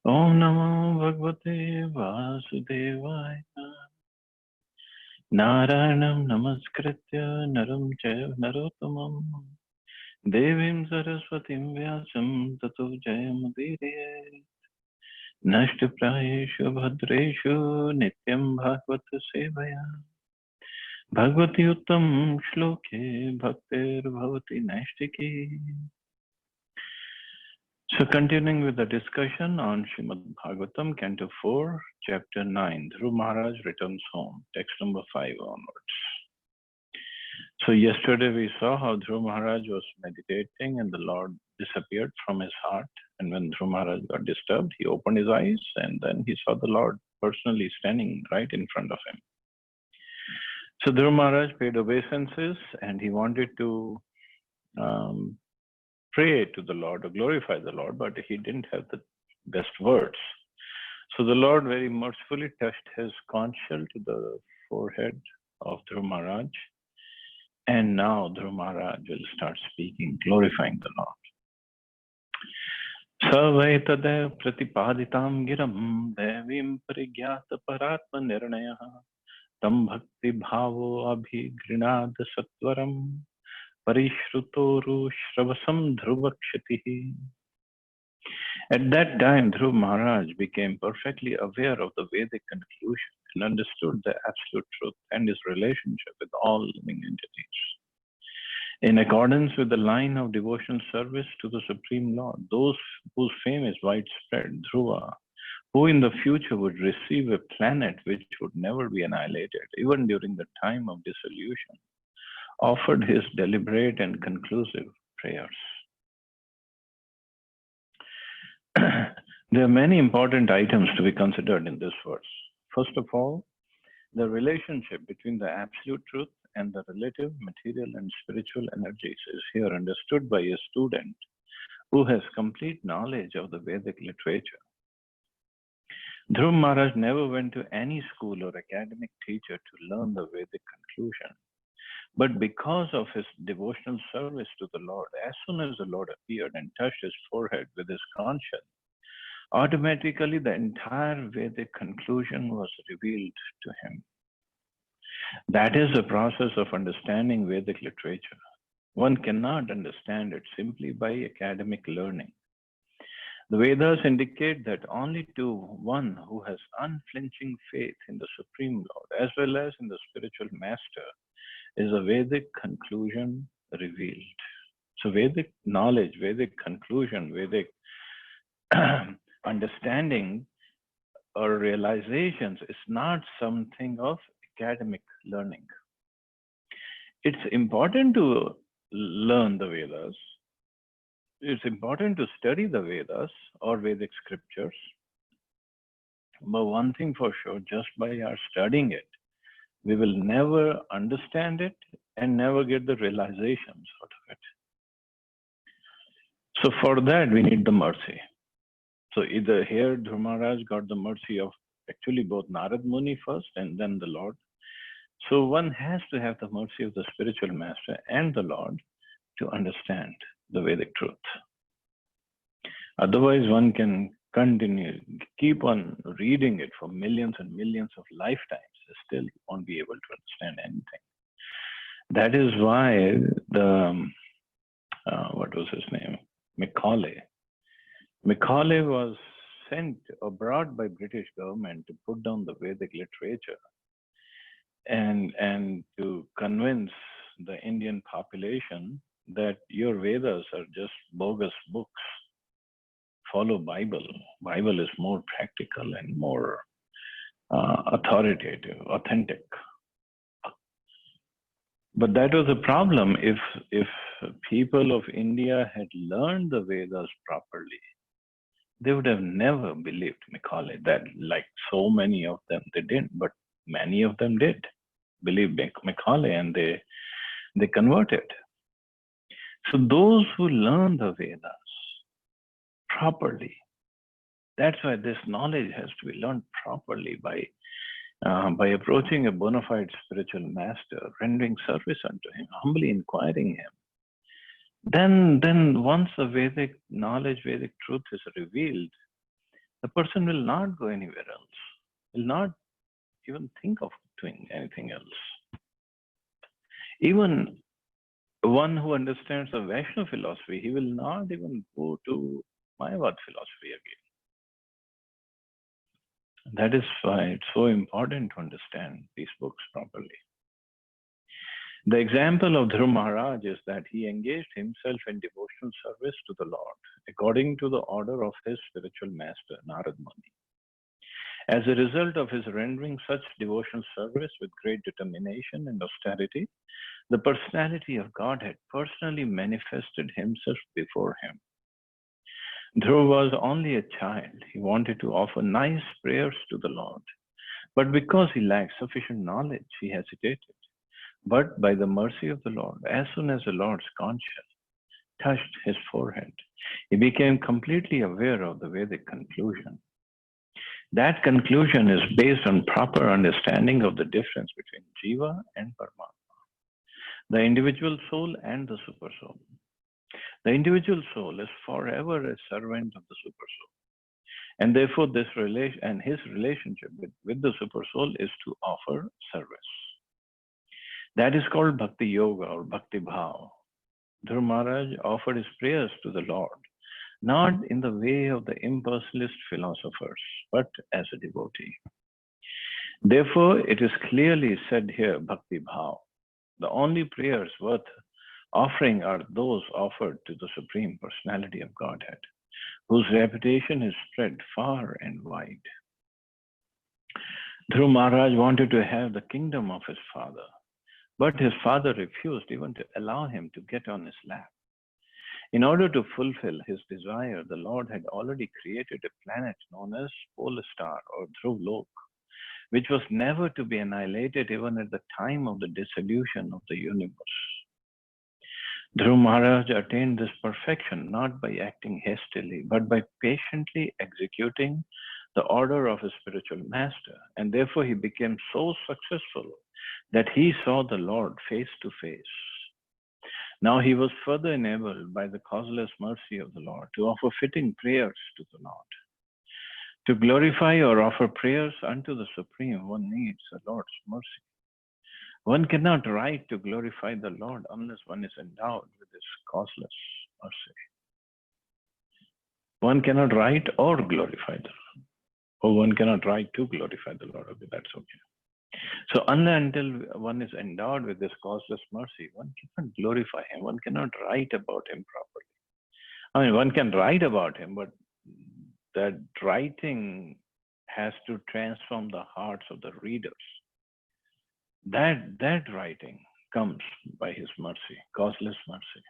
Om Namo Bhagavate Vasudevaya. Narayanam Namaskritya Naram Chaiva Narottamam Devim Saraswatim Vyasam Tato Jayamudire Nashtaprayeshu Bhadreshu Nityam Bhagavata Sevaya Bhagavati Uttam Shloke Bhaktir Bhavati Nashtiki. So continuing with the discussion on Srimad Bhagavatam, Canto 4, Chapter 9, Dhruv Maharaj returns home, text number 5 onwards. So yesterday we saw how Dhruv Maharaj was meditating and the Lord disappeared from his heart. And when Dhruv Maharaj got disturbed, he opened his eyes and then he saw the Lord personally standing right in front of him. So Dhruv Maharaj paid obeisances and he wanted to pray to the Lord or glorify the Lord, but he didn't have the best words. So the Lord very mercifully touched his conch shell to the forehead of Dhruv Maharaj. And now Dhruv Maharaj will start speaking, glorifying the Lord. Savaitada pratipaditam giram devim parigyata paratma nirnayaha tam bhakti bhavo abhigrinad satvaram parishrutoru shravasam dhruvakshatihi. At that time, Dhruv Maharaj became perfectly aware of the Vedic conclusion and understood the absolute truth and his relationship with all living entities. In accordance with the line of devotional service to the Supreme Lord, those whose fame is widespread, Dhruva, who in the future would receive a planet which would never be annihilated, even during the time of dissolution, offered his deliberate and conclusive prayers. There are many important items to be considered in this verse. First of all, the relationship between the absolute truth and the relative material and spiritual energies is here understood by a student who has complete knowledge of the Vedic literature. Dhruv Maharaj never went to any school or academic teacher to learn the Vedic conclusion. But because of his devotional service to the Lord, as soon as the Lord appeared and touched his forehead with his conch shell, automatically the entire Vedic conclusion was revealed to him. That is the process of understanding Vedic literature. One cannot understand it simply by academic learning. The Vedas indicate that only to one who has unflinching faith in the Supreme Lord as well as in the spiritual master is a Vedic conclusion revealed. So Vedic knowledge, Vedic conclusion, Vedic understanding or realizations is not something of academic learning. It's important to learn the Vedas. It's important to study the Vedas or Vedic scriptures. But one thing for sure, just by our studying it, we will never understand it and never get the realizations out of it. So for that, we need the mercy. So either here, Dhruv Maharaj got the mercy of actually both Narad Muni first and then the Lord. So one has to have the mercy of the spiritual master and the Lord to understand the Vedic truth. Otherwise, one can continue, keep on reading it for millions and millions of lifetimes, still won't be able to understand anything. That is why the, what was his name? Macaulay. Macaulay was sent or brought by British government to put down the Vedic literature and to convince the Indian population that your Vedas are just bogus books. Follow Bible. Bible is more practical and more authoritative, authentic. But that was a problem. If people of India had learned the Vedas properly, they would have never believed Macaulay. That, like so many of them, they didn't, but many of them did believe Macaulay, and they converted. So those who learn the Vedas properly, that's why this knowledge has to be learned properly by approaching a bona fide spiritual master, rendering service unto him, humbly inquiring him. Then once the Vedic knowledge, Vedic truth is revealed, the person will not go anywhere else, will not even think of doing anything else. Even one who understands the Vaishnava philosophy, he will not even go to Mayavad philosophy again. That is why it's so important to understand these books properly. The example of Dhruv Maharaj is that he engaged himself in devotional service to the Lord according to the order of his spiritual master, Narad Muni. As a result of his rendering such devotional service with great determination and austerity, the personality of God had personally manifested himself before him. Dhruv was only a child. He wanted to offer nice prayers to the Lord. But because he lacked sufficient knowledge, he hesitated. But by the mercy of the Lord, as soon as the Lord's conscience touched his forehead, he became completely aware of the Vedic conclusion. That conclusion is based on proper understanding of the difference between Jiva and Paramatma, the individual soul and the super soul. The individual soul is forever a servant of the super soul. And therefore, his relationship with the super soul is to offer service. That is called Bhakti Yoga or Bhakti Bhav. Dhruv Maharaj offered his prayers to the Lord, not in the way of the impersonalist philosophers, but as a devotee. Therefore, it is clearly said here, Bhakti Bhav. The only prayers worth offering are those offered to the Supreme Personality of Godhead, whose reputation is spread far and wide. Dhruv Maharaj wanted to have the kingdom of his father, but his father refused even to allow him to get on his lap. In order to fulfill his desire, the Lord had already created a planet known as Polar or Dhruv Lok, which was never to be annihilated even at the time of the dissolution of the universe. Dhruv Maharaj attained this perfection not by acting hastily, but by patiently executing the order of his spiritual master, and therefore he became so successful that he saw the Lord face to face. Now he was further enabled by the causeless mercy of the Lord to offer fitting prayers to the Lord. To glorify or offer prayers unto the Supreme, one needs the Lord's mercy. One cannot write to glorify the Lord unless one is endowed with His causeless mercy. One cannot write or glorify the Lord, or one cannot write to glorify the Lord. Okay, that's okay. So until one is endowed with this causeless mercy, one cannot glorify Him. One cannot write about Him properly. I mean, one can write about Him, but that writing has to transform the hearts of the readers. That writing comes by His mercy, causeless mercy.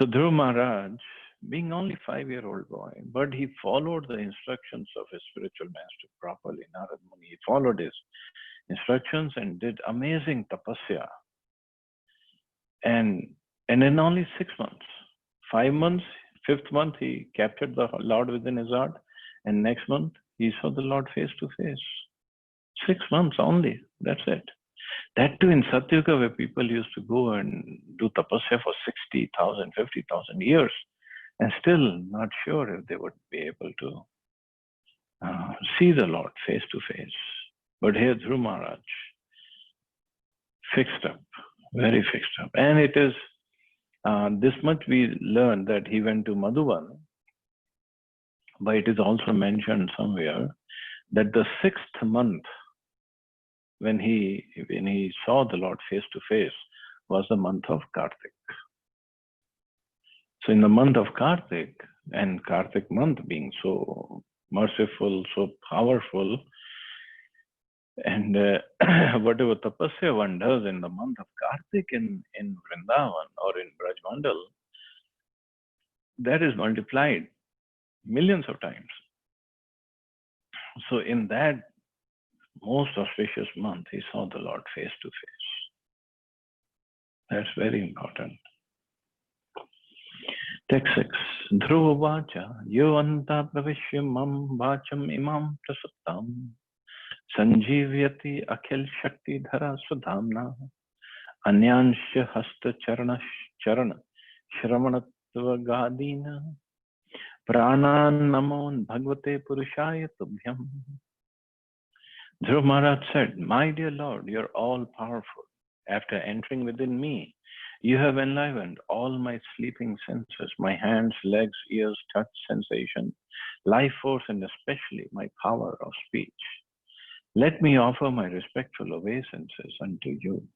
So Dhruv Maharaj, being only 5-year-old boy, but he followed the instructions of his spiritual master properly, Narad Muni. He followed his instructions and did amazing tapasya. And in only 6 months, 5 months, 5th month, he captured the Lord within his heart. And next month, he saw the Lord face to face. 6 months only, that's it. That too in Satyuga, where people used to go and do tapasya for 60,000, 50,000 years, and still not sure if they would be able to see the Lord face to face. But here Dhruv Maharaj fixed up, very fixed up. And it is this much we learn that he went to Madhuban, but it is also mentioned somewhere that the 6th month when he saw the Lord face to face was the month of Kartik. So in the month of Kartik, and Kartik month being so merciful, so powerful, and whatever tapasya one does in the month of Kartik in Vrindavan or in Brajmandal, that is multiplied millions of times. So in that most auspicious month, he saw the Lord face to face. That's very important. Text 6. Dhruva vacha yovanta pravishya mam vacham imam prasattam sanjeevyati akhil shakti dhara sudhamna anyansha hasta charana shramanatva gadina Pranan namon bhagavate purushaya tubhyam. Dhruv Maharaj said, "My dear Lord, you're all powerful. After entering within me, you have enlivened all my sleeping senses, my hands, legs, ears, touch, sensation, life force, and especially my power of speech. Let me offer my respectful obeisances unto you."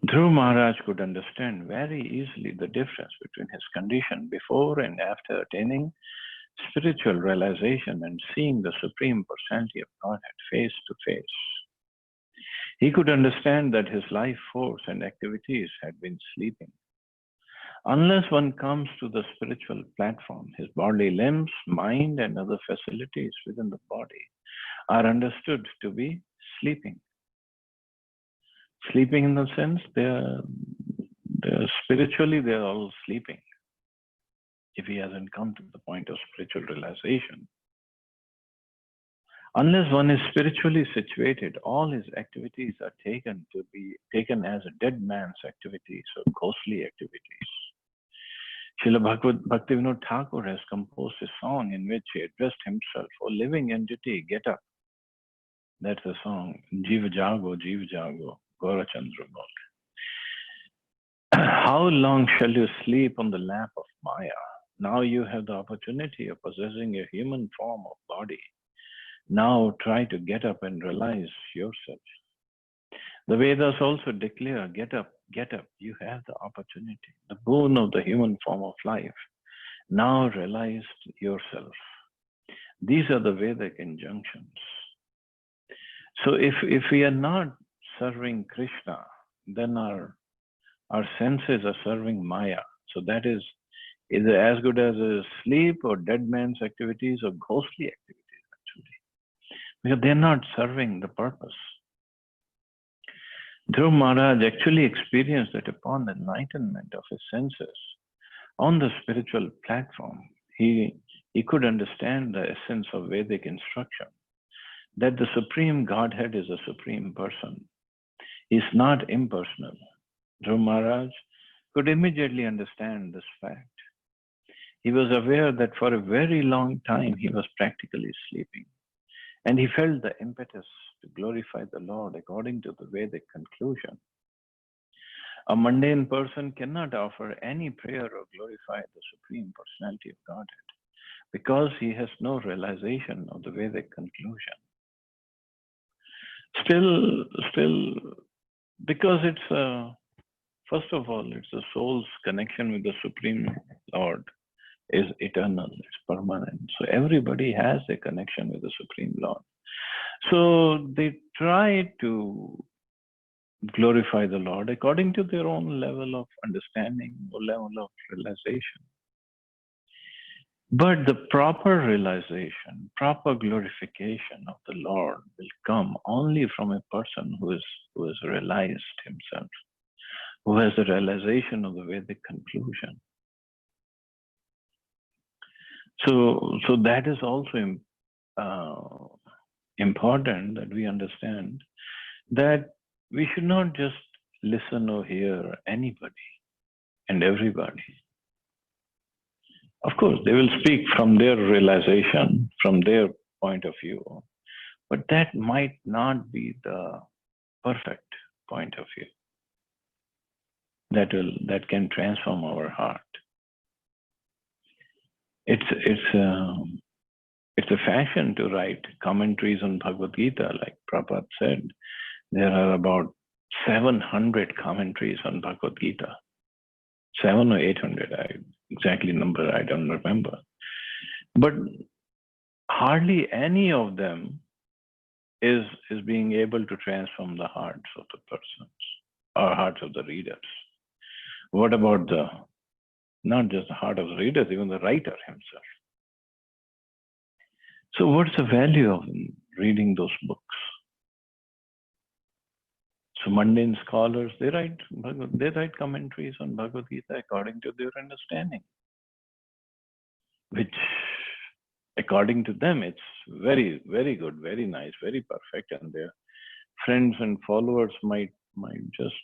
Dhruv Maharaj could understand very easily the difference between his condition before and after attaining spiritual realization and seeing the Supreme Personality of Godhead face to face. He could understand that his life force and activities had been sleeping. Unless one comes to the spiritual platform, his bodily limbs, mind, and other facilities within the body are understood to be sleeping. Sleeping in the sense they're spiritually they're all sleeping. If he hasn't come to the point of spiritual realization, unless one is spiritually situated, all his activities are taken as a dead man's activities or ghostly activities. Srila Bhaktivinoda Thakur has composed a song in which he addressed himself, "O living entity, get up." That's the song, Jiva Jago, Gaurachandra Bol. How long shall you sleep on the lap of Maya? Now you have the opportunity of possessing a human form of body. Now try to get up and realize yourself. The Vedas also declare, get up, you have the opportunity, the boon of the human form of life. Now realize yourself. These are the Vedic injunctions. So if we are not serving Krishna, then our senses are serving Maya. So that is as good as a sleep or dead man's activities or ghostly activities actually. Because they're not serving the purpose. Dhruv Maharaj actually experienced that upon the enlightenment of his senses on the spiritual platform, he could understand the essence of Vedic instruction, that the Supreme Godhead is a Supreme Person. He is not impersonal. Dhruv Maharaj could immediately understand this fact. He was aware that for a very long time he was practically sleeping, and he felt the impetus to glorify the Lord according to the Vedic conclusion. A mundane person cannot offer any prayer or glorify the Supreme Personality of Godhead because he has no realization of the Vedic conclusion. Still, because first of all, it's the soul's connection with the Supreme Lord is eternal, it's permanent. So everybody has a connection with the Supreme Lord. So they try to glorify the Lord according to their own level of understanding or level of realization. But the proper realization, proper glorification of the Lord will come only from a person who has realized himself, who has the realization of the Vedic conclusion. So that is also important that we understand that we should not just listen or hear anybody and everybody. Of course, they will speak from their realization, from their point of view, but that might not be the perfect point of view that can transform our heart. It's a fashion to write commentaries on Bhagavad Gita, like Prabhupada said. There are about 700 commentaries on Bhagavad Gita. 700 or 800, exactly number I don't remember. But hardly any of them is being able to transform the hearts of the persons or hearts of the readers. What about not just the heart of the readers, even the writer himself? So what's the value of reading those books? So mundane scholars, they write commentaries on Bhagavad Gita according to their understanding, which according to them, it's very, very good, very nice, very perfect, and their friends and followers might just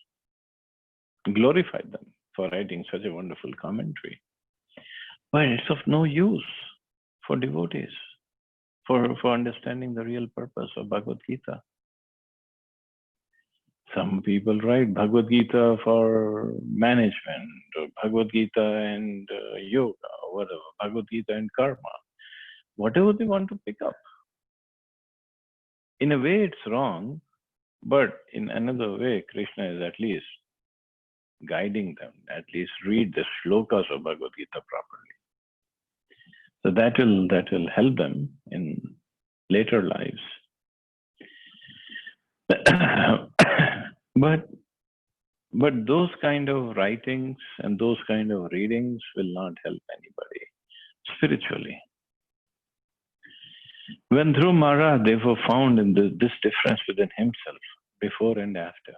glorify them for writing such a wonderful commentary. But it's of no use for devotees, for understanding the real purpose of Bhagavad Gita. Some people write Bhagavad Gita for management, or Bhagavad Gita and yoga, or whatever, Bhagavad Gita and karma, whatever they want to pick up. In a way, it's wrong, but in another way, Krishna is at least guiding them, at least read the shlokas of Bhagavad Gita properly. So that will help them in later lives. But those kind of writings and those kind of readings will not help anybody spiritually. When Dhruv Maharaj therefore found in this difference within himself, before and after,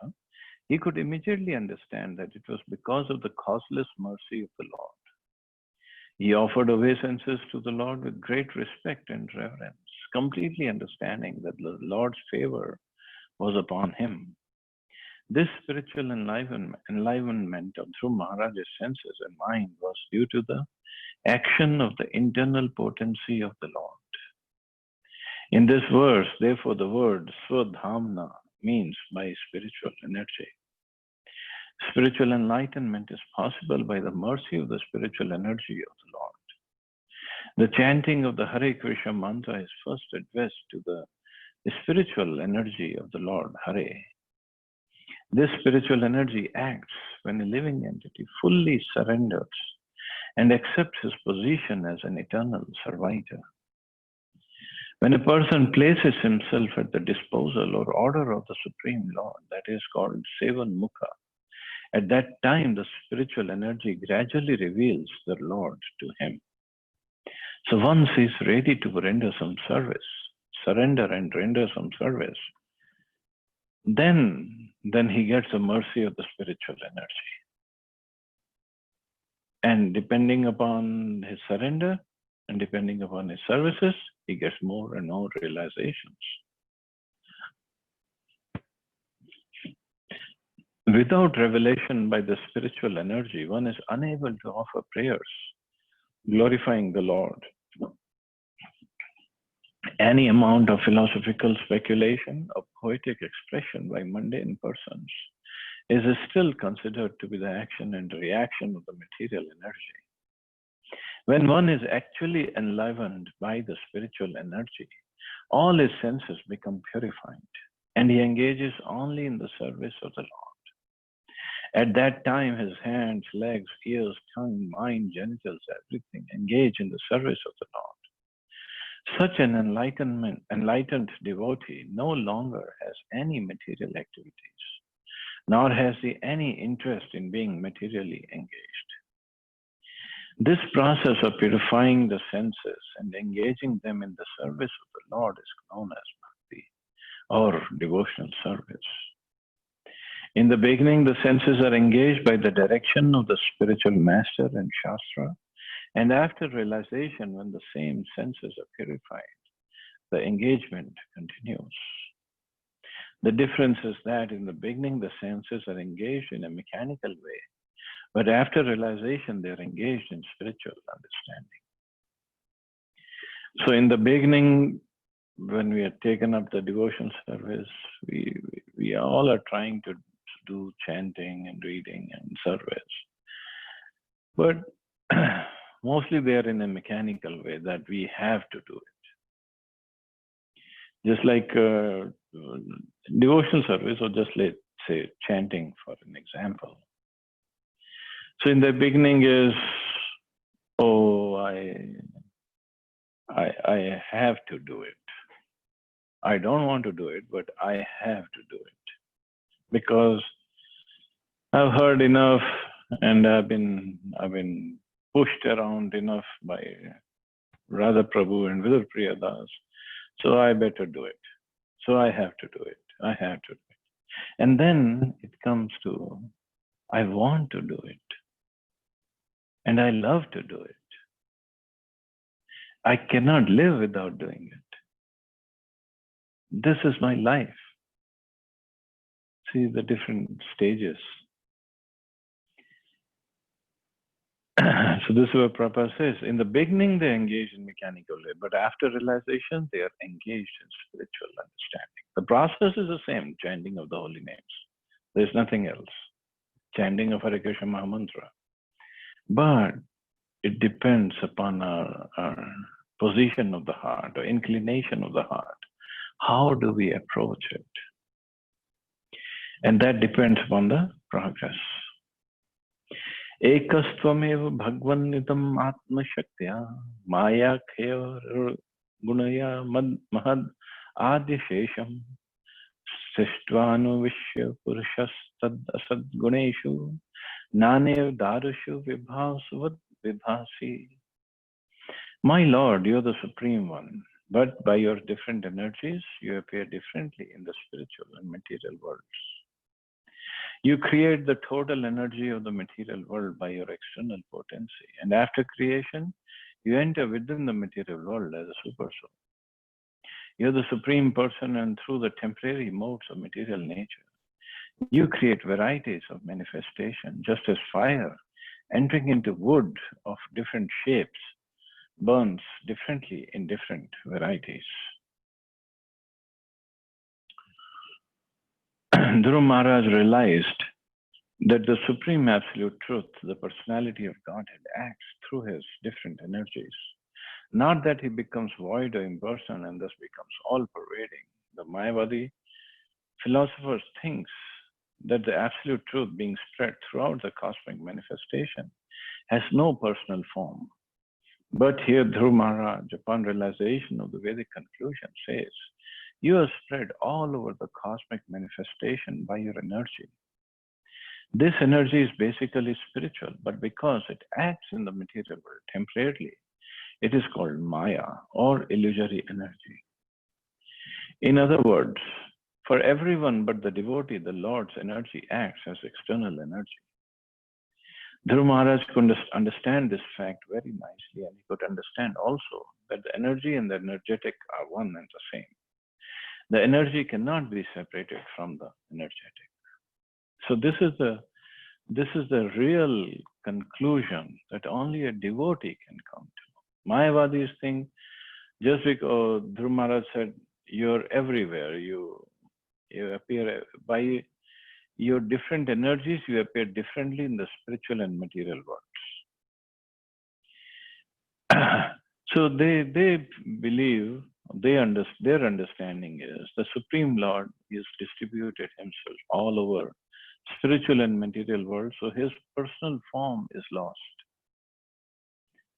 he could immediately understand that it was because of the causeless mercy of the Lord. He offered obeisances to the Lord with great respect and reverence, completely understanding that the Lord's favor was upon him. This spiritual enlivenment of Dhruv Maharaj's senses and mind was due to the action of the internal potency of the Lord. In this verse, therefore, the word Swadhamna means by spiritual energy. Spiritual enlightenment is possible by the mercy of the spiritual energy of the Lord. The chanting of the Hare Krishna mantra is first addressed to the spiritual energy of the Lord, Hare. This spiritual energy acts when a living entity fully surrenders and accepts his position as an eternal servitor. When a person places himself at the disposal or order of the Supreme Lord, that is called Sevan Mukha, at that time the spiritual energy gradually reveals the Lord to him. So once he is ready to render some service, surrender and render some service, then he gets the mercy of the spiritual energy. And depending upon his surrender and depending upon his services, he gets more and more realizations. Without revelation by the spiritual energy, one is unable to offer prayers glorifying the Lord. Any amount of philosophical speculation or poetic expression by mundane persons is still considered to be the action and reaction of the material energy. When one is actually enlivened by the spiritual energy, all his senses become purified, and he engages only in the service of the Lord. At that time, his hands, legs, ears, tongue, mind, genitals, everything engage in the service of the Lord. Such an enlightened devotee no longer has any material activities, nor has he any interest in being materially engaged. This process of purifying the senses and engaging them in the service of the Lord is known as bhakti, or devotional service. In the beginning, the senses are engaged by the direction of the spiritual master and Shastra, and after realization, when the same senses are purified, the engagement continues. The difference is that in the beginning, the senses are engaged in a mechanical way, but after realization, they are engaged in spiritual understanding. So in the beginning, when we are taken up the devotion service, we all are trying to do chanting and reading and service. But mostly they are in a mechanical way that we have to do it. Just like devotional service, or just let's say chanting for an example. So in the beginning is, oh, I have to do it. I don't want to do it, but I have to do it. Because I've heard enough and I've been pushed around enough by Radha Prabhu and Vidur Priyadas, so I better do it. So I have to do it. I have to do it. And then it comes to, I want to do it. And I love to do it. I cannot live without doing it. This is my life. See the different stages. So this is what Prabhupada says. In the beginning, they engage in mechanical labor, but after realization, they are engaged in spiritual understanding. The process is the same, chanting of the holy names. There's nothing else. Chanting of Hare Krishna Mahamantra. But it depends upon our position of the heart or inclination of the heart. How do we approach it? And that depends upon the progress. Ekastvamev bhagvannitam atmashaktya maya khaya gunaya mahad adya shesham sishtvanu vishya purushas tad asad guneshu nanev darushu vibhasvad vibhasi. My Lord, you are the Supreme One, but by your different energies, you appear differently in the spiritual and material worlds. You create the total energy of the material world by your external potency, and after creation, you enter within the material world as a super soul. You are the Supreme Person, and through the temporary modes of material nature, you create varieties of manifestation, just as fire entering into wood of different shapes burns differently in different varieties. Dhruva Maharaj realized that the Supreme Absolute Truth, the personality of Godhead, acts through his different energies. Not that he becomes void or impersonal and thus becomes all-pervading. The Mayavadi philosophers think that the Absolute Truth being spread throughout the cosmic manifestation has no personal form. But here Dhruva Maharaj, upon realization of the Vedic conclusion, says, you are spread all over the cosmic manifestation by your energy. This energy is basically spiritual, but because it acts in the material world temporarily, it is called Maya or illusory energy. In other words, for everyone but the devotee, the Lord's energy acts as external energy. Dhruva Maharaj could understand this fact very nicely, and he could understand also that the energy and the energetic are one and the same. The energy cannot be separated from the energetic. So this is the real conclusion that only a devotee can come to. Mayavadis think just because Dhruva Maharaj said you're everywhere, you appear by your different energies, you appear differently in the spiritual and material worlds. So they believe, their understanding is the Supreme Lord is distributed himself all over spiritual and material world, so his personal form is lost.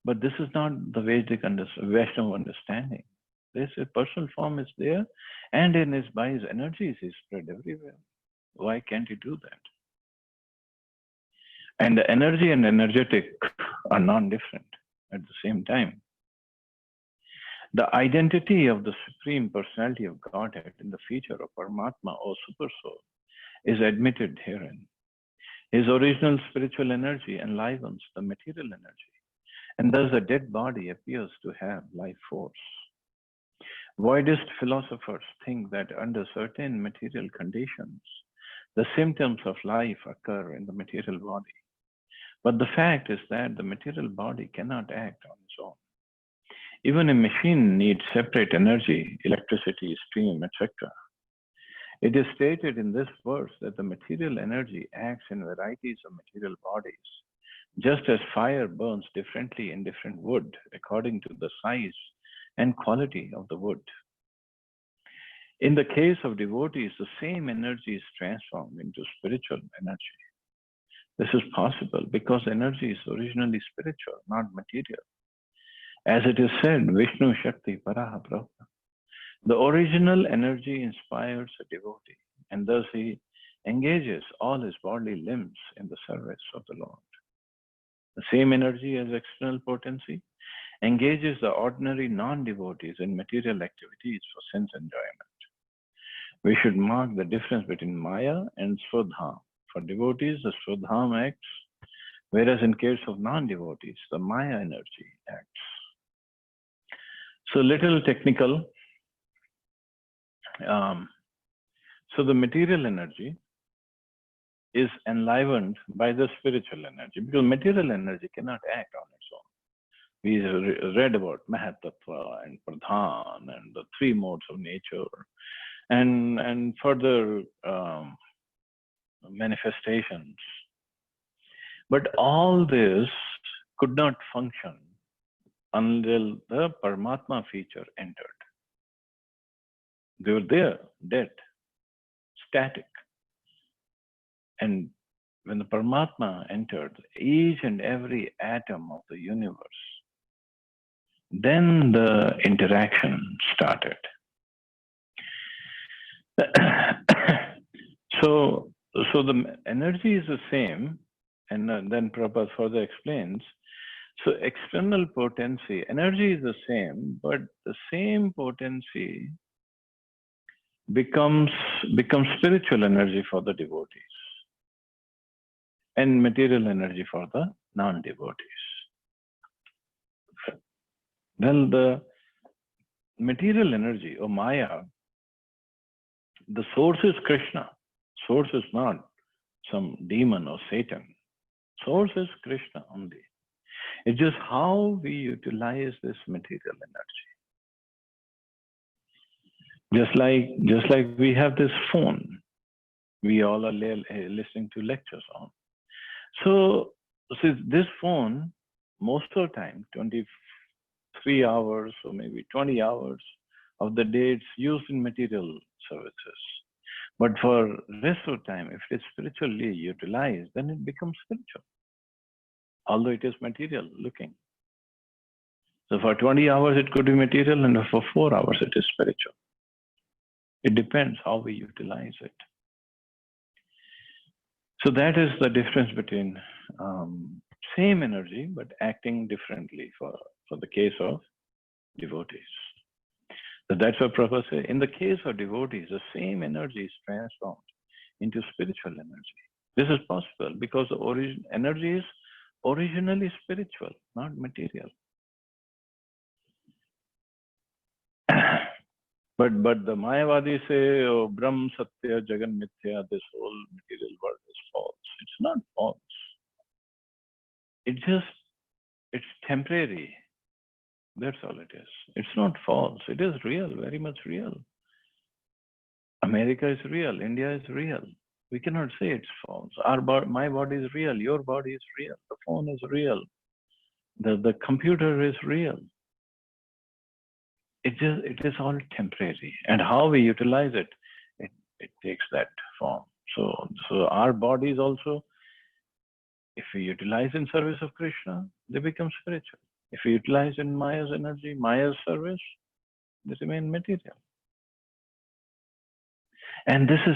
But this is not the Vedic Vaishnava understanding. This personal form is there, and by his energies he is spread everywhere. Why can't he do that? And the energy and energetic are non-different at the same time. The identity of the Supreme Personality of Godhead in the feature of Paramatma or Super Soul is admitted herein. His original spiritual energy enlivens the material energy, and thus a dead body appears to have life force. Voidist philosophers think that under certain material conditions, the symptoms of life occur in the material body. But the fact is that the material body cannot act on its own. Even a machine needs separate energy, electricity, steam, etc. It is stated in this verse that the material energy acts in varieties of material bodies, just as fire burns differently in different wood according to the size and quality of the wood. In the case of devotees, the same energy is transformed into spiritual energy. This is possible because energy is originally spiritual, not material. As it is said, Vishnu Shakti Paraha Brahma. The original energy inspires a devotee, and thus he engages all his bodily limbs in the service of the Lord. The same energy as external potency engages the ordinary non-devotees in material activities for sense enjoyment. We should mark the difference between Maya and Swadham. For devotees, the Swadham acts, whereas in case of non-devotees, the Maya energy acts. So little technical. So the material energy is enlivened by the spiritual energy, because material energy cannot act on its own. We read about Mahatattva and Pradhan and the three modes of nature and further manifestations. But all this could not function until the Paramatma feature entered. They were there, dead, static. And when the Paramatma entered each and every atom of the universe, then the interaction started. So the energy is the same, and then Prabhupada further explains. So external potency, energy is the same, but the same potency becomes spiritual energy for the devotees and material energy for the non-devotees. Well, the material energy or Maya, the source is Krishna. Source is not some demon or Satan. Source is Krishna only. It's just how we utilize this material energy. Just like we have this phone, we all are listening to lectures on. So this phone, most of the time, 23 hours or maybe 20 hours of the day, it's used in material services. But for rest of the time, if it's spiritually utilized, then it becomes spiritual, although it is material looking. So for 20 hours, it could be material, and for 4 hours, it is spiritual. It depends how we utilize it. So that is the difference between same energy, but acting differently for the case of devotees. So that's what Prabhupada says. In the case of devotees, the same energy is transformed into spiritual energy. This is possible because the energy is originally spiritual, not material. But the Mayavadis say, oh, Brahm, Satya, Jagan, Mithya, this whole material world is false. It's not false. It's temporary. That's all it is. It's not false. It is real, very much real. America is real. India is real. We cannot say it's false. My body is real. Your body is real. The phone is real. The computer is real. It is all temporary. And how we utilize it, it takes that form. So our bodies also, if we utilize in service of Krishna, they become spiritual. If we utilize in Maya's energy, Maya's service, they remain material. And this is,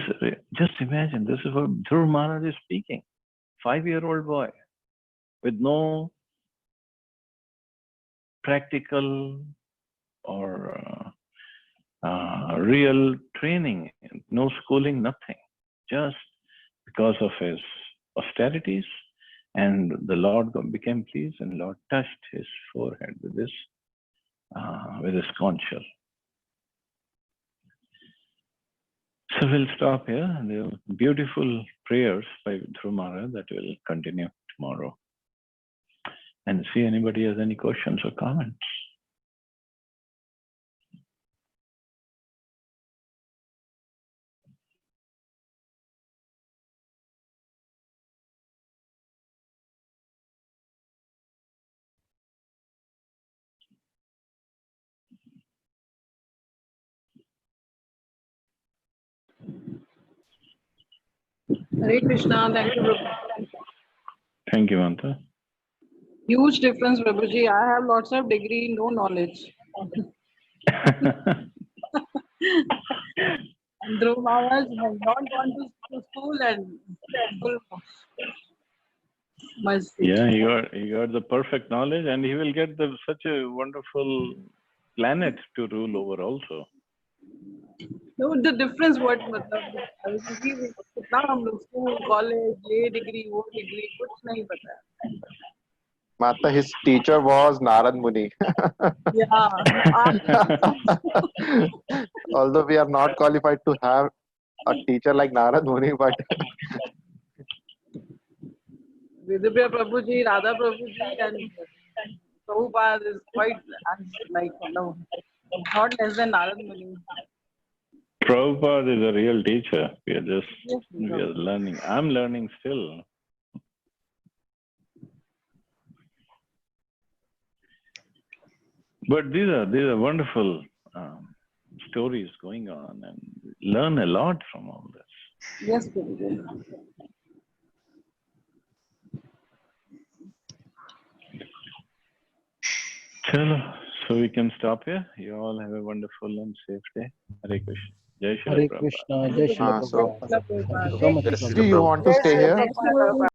just imagine, this is what Dhruv Maharaj is speaking. 5-year-old boy with no practical or real training, no schooling, nothing. Just because of his austerities, and the Lord became pleased, and Lord touched his forehead with his conch shell. So we'll stop here. There are beautiful prayers by Dhruv Maharaj that will continue tomorrow. And see anybody has any questions or comments. Hare Krishna, thank you, Prabhu. Thank you, Manta. Huge difference, Prabhuji. I have lots of degree, no knowledge. Dhruv Maharaj has not gone to school and full must be. Yeah, he got the perfect knowledge, and he will get such a wonderful planet to rule over also. No, the difference what कितना हम लोग school, college, ये degree, वो degree, कुछ नहीं पता है. Mata, his teacher was Narad Muni. Yeah. Although we are not qualified to have a teacher like Narad Muni, but Vidya Prabhuji, Radha Prabhuji, and Prabhupada is quite like, no, not less than Narad Muni. Prabhupada is a real teacher. Yes, We are learning. I'm learning still. But these are wonderful stories going on, and learn a lot from all this. Yes, Prabhuji. Chalo, so we can stop here. You all have a wonderful and safe day. Hare Krishna. Jai Shri Hare Prabhupada. Krishna, Jai Shri So, Prabhupada. Thank you so much, Jayashree, Prabhupada. you want to stay here? Prabhupada.